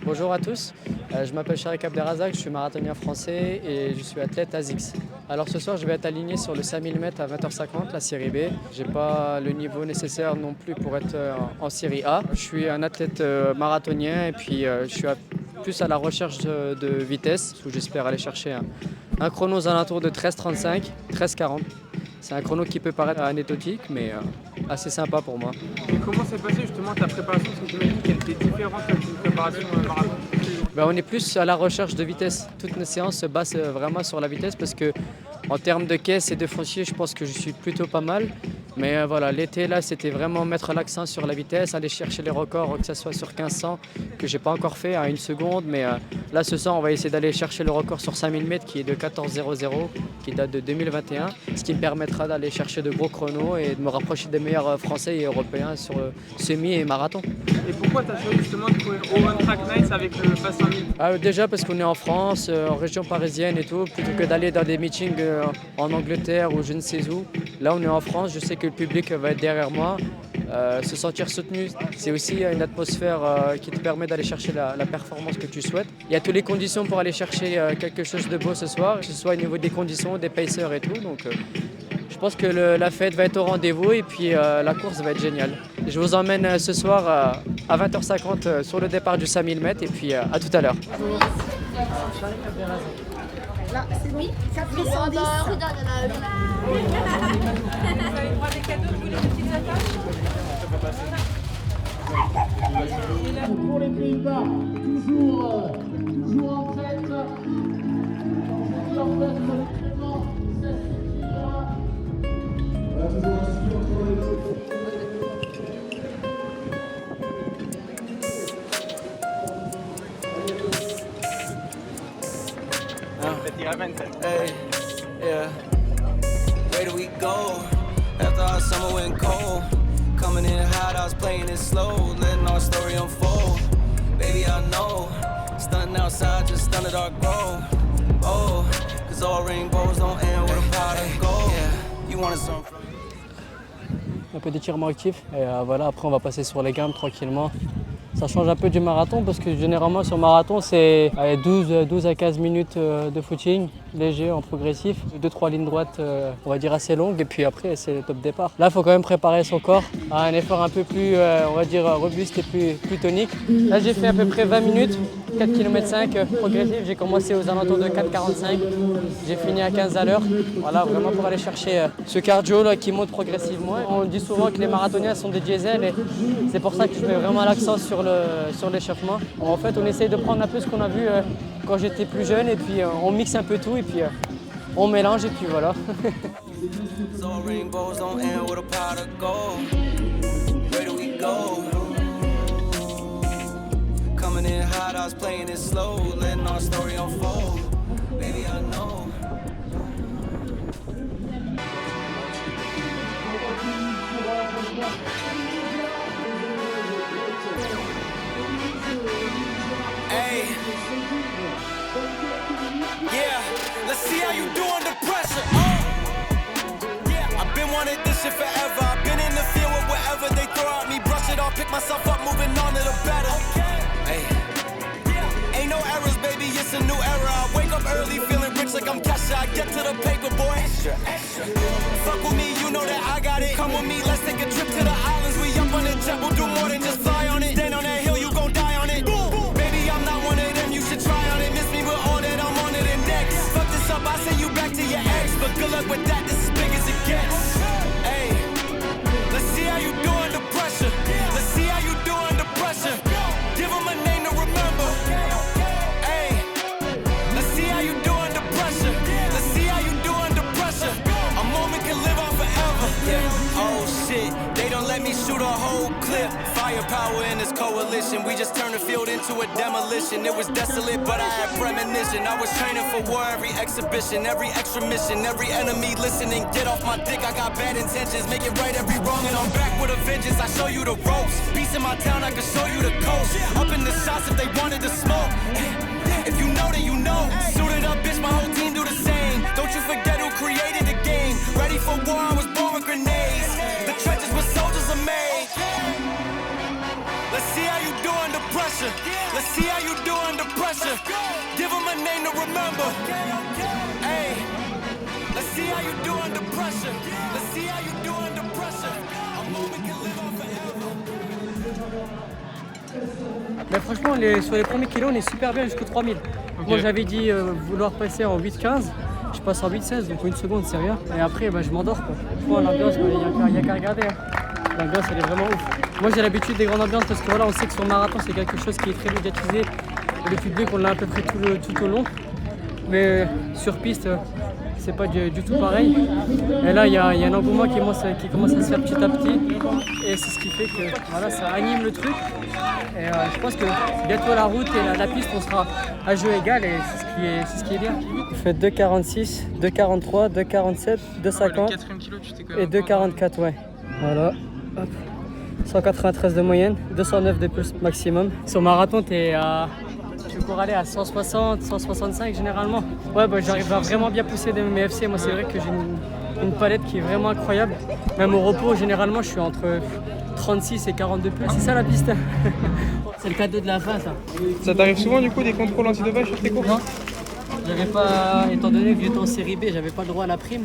Bonjour à tous, je m'appelle Charik Abderrazak, je suis marathonien français et je suis athlète ASICS. Alors ce soir je vais être aligné sur le 5000 m à 20h50, la série B. J'ai pas le niveau nécessaire non plus pour être en série A. Je suis un athlète marathonien et puis je suis plus à la recherche de vitesse où j'espère aller chercher un chrono aux alentours de 13,35, 13,40. C'est un chrono qui peut paraître anecdotique mais assez sympa pour moi. Et comment s'est passée justement ta préparation? Parce que tu m'as dit qu'elle était différente d'une préparation marathon. On est plus à la recherche de vitesse. Toutes nos séances se basent vraiment sur la vitesse parce que en termes de caisse et de foncier, je pense que je suis plutôt pas mal. Mais voilà, l'été là, c'était vraiment mettre l'accent sur la vitesse, aller chercher les records, que ce soit sur 1500, que j'ai pas encore fait à 1 seconde. Mais là, ce soir, on va essayer d'aller chercher le record sur 5000 mètres qui est de 14,00, qui date de 2021, ce qui me permettra d'aller chercher de gros chronos et de me rapprocher des meilleurs français et européens sur semi et marathon. Et pourquoi tu as choisi justement de courir au One Track Nights avec le Pass 5000? Déjà parce qu'on est en France, en région parisienne et tout, plutôt que d'aller dans des meetings en Angleterre ou je ne sais où. Là, on est en France, je sais que le public va être derrière moi. Se sentir soutenu, c'est aussi une atmosphère qui te permet d'aller chercher la performance que tu souhaites. Il y a toutes les conditions pour aller chercher quelque chose de beau ce soir, que ce soit au niveau des conditions, des pacers et tout. Donc, je pense que la fête va être au rendez-vous et puis la course va être géniale. Je vous emmène ce soir à 20h50 sur le départ du 5000 mètres et puis à tout à l'heure. Là, c'est oui, ça fait 110. Pour les Pays-Bas, toujours en tête. En place de l'événement, ça suffira. Toujours inscrit entre les deux. Hey, yeah. Where do we go? After our summer went cold, coming in hot, I was playing it slow, letting our story unfold. Baby, I know, stunting outside, just stunted our growth. Oh, cause all rainbows don't end with a pot of gold. Yeah, you wanted some. Un peu d'étirement actif et voilà, après on va passer sur les gammes tranquillement. Ça change un peu du marathon parce que généralement sur marathon c'est 12 à 15 minutes de footing léger en progressif, 2-3 lignes droites on va dire assez longues et puis après c'est le top départ. Là il faut quand même préparer son corps à un effort un peu plus on va dire robuste et plus tonique. Là j'ai fait à peu près 20 minutes, 4 km 5 progressif, j'ai commencé aux alentours de 4,45, j'ai fini à 15 à l'heure. Voilà, vraiment pour aller chercher ce cardio là qui monte progressivement. On dit souvent que les marathoniens sont des diesels et c'est pour ça que je mets vraiment l'accent sur l'échauffement. En fait, on essaye de prendre un peu ce qu'on a vu quand j'étais plus jeune et puis on mixe un peu tout et puis on mélange et puis voilà. Hey, yeah, let's see how you do under pressure. Yeah, I've been wanting this shit forever. I've been in the field with whatever they throw at me. Brush it off, pick myself up, moving on to the better. Hey, ain't no errors, baby, it's a new era. I wake up early, feeling rich like I'm Kesha. I get to the paper, boy. Extra, extra. Fuck with me, you know that I got it. Come with me, let's take a trip to the islands. We up on the jet, we'll do more than just fly on it. Stand on that hill, you gon' die on it. Boom. I'm not one of them, you should try on it. Miss me with all that, I'm on to the next. Fuck this up, I send you back to your ex. But good luck with that, this is big as it gets. Hey, let's see how you do under pressure. Let's see how you do under pressure. Give them a name to remember. Hey, let's see how you do under pressure. Let's see how you do under pressure. A moment can live on forever. Yeah, oh shit, they don't let me shoot a whole clip. Firepower in this coalition, we just turned the field into a demolition. It was desolate, but I had premonition. I was training for war, every exhibition, every extra mission, every enemy listening. Get off my dick, I got bad intentions. Make it right every wrong, and I'm back with a vengeance. I show you the ropes. Peace in my town, I can show you the coast. Up in the shots if they wanted to smoke. If you know, then you know. Suited up, bitch, my whole team do the same. Don't you forget who created the game. Ready for war, I was born with grenades. The trenches where soldiers are made. Let's see how you do under pressure. Let's see how you pressure. Give them a name to remember. Hey, let's see how you do under pressure. Let's see how you do under pressure. A moment can live on forever. Mais franchement, sur les premiers kilos, on est super bien jusqu'aux 3000. Moi, j'avais dit vouloir passer en 8-15. Je passe en 8-16, donc une seconde, c'est rien. Et après, je m'endors. L'ambiance, il n'y a qu'à regarder. Hein. L'ambiance, elle est vraiment ouf. Moi, j'ai l'habitude des grandes ambiances parce que voilà, on sait que sur le marathon, c'est quelque chose qui est très médiatisé. Le public, on l'a à peu près tout au long. Mais sur piste, c'est pas du tout pareil. Et là, il y a un engouement qui commence à se faire petit à petit. Et c'est ce qui fait que voilà, ça anime le truc. Et je pense que bientôt la route et la piste, on sera à jeu égal et c'est ce qui est bien. Vous faites 2,46, 2,43, 2,47, 2,50 et 2,44, ouais. Voilà. Hop. 193 de moyenne, 209 de pulse maximum. Sur marathon, tu cours aller à 160, 165 généralement. Ouais, j'arrive à vraiment bien pousser mes FC. Moi, c'est vrai que j'ai une palette qui est vraiment incroyable. Même au repos, généralement, je suis entre 36 et 42 pulse. C'est ça la piste. C'est le cadeau de la fin, ça. Ça t'arrive souvent du coup des contrôles antidopage sur tes courses? Non. J'avais pas, étant donné que j'étais en série B, j'avais pas le droit à la prime,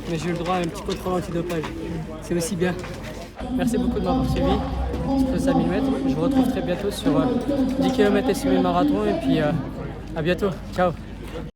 mais j'ai eu le droit à un petit contrôle antidopage. C'est aussi bien. Merci beaucoup de m'avoir suivi. Je fais 5000 mètres. Je vous retrouve très bientôt sur 10 km et semi-marathon et puis à bientôt. Ciao.